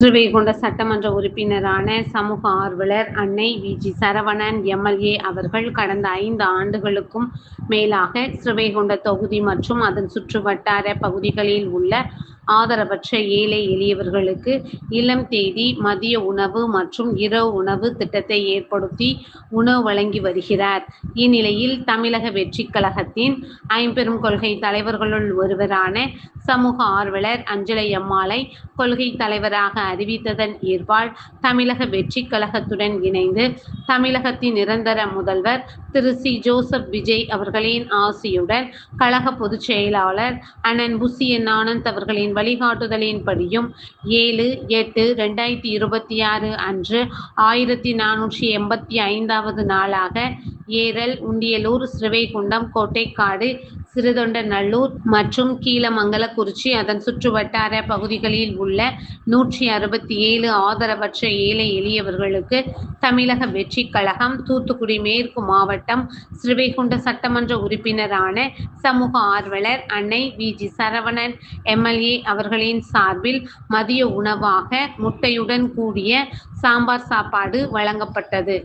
ஸ்ரீவைகுண்ட சட்டமன்ற உறுப்பினரான சமூக ஆர்வலர் அன்னை வி.ஜி. சரவணன் எம்.எல்.ஏ. அவர்கள் கடந்த 5 ஆண்டுகளுக்கும் மேலாக ஸ்ரீவைகுண்ட தொகுதி மற்றும் அதன் சுற்றுவட்டார பகுதிகளில் உள்ள ஆதரவற்ற ஏழை எளியவர்களுக்கு இல்லம் தேடி மதிய உணவு மற்றும் இரவு உணவு திட்டத்தை ஏற்படுத்தி உணவு வழங்கி வருகிறார். இந்நிலையில் தமிழக வெற்றிக் கழகத்தின் ஐம்பெரும் கொள்கை தலைவர்களுள் ஒருவரான சமூக ஆர்வலர் அஞ்சலை அம்மாளை கொள்கை தலைவராக அறிவித்ததன் ஏற்பால் தமிழக வெற்றிக் கழகத்துடன் இணைந்து தமிழகத்தின் நிரந்தர முதல்வர் திரு சி. ஜோசப் விஜய் அவர்களின் ஆசியுடன் கழக பொதுச் செயலாளர் அண்ணன் புசியன் ஆனந்த் அவர்களின் வழிகாட்டுதலின்படியும் 7/8/2026 அன்று 1485வது நாளாக ஏரல், உண்டியலூர், ஸ்ரீவைகுண்டம், கோட்டைக்காடு, சிறுதொண்டநல்லூர் மற்றும் கீழமங்கலக்குறிச்சி அதன் சுற்றுவட்டார பகுதிகளில் உள்ள 167 ஆதரவற்ற ஏழை எளியவர்களுக்கு தமிழக வெற்றிக் கழகம் தூத்துக்குடி மேற்கு மாவட்டம் ஸ்ரீவைகுண்ட சட்டமன்ற உறுப்பினரான சமூக ஆர்வலர் அன்னை வி.ஜி. சரவணன் எம்.எல்.ஏ. அவர்களின் சார்பில் மதிய உணவாக முட்டையுடன் கூடிய சாம்பார் சாப்பாடு வழங்கப்பட்டது.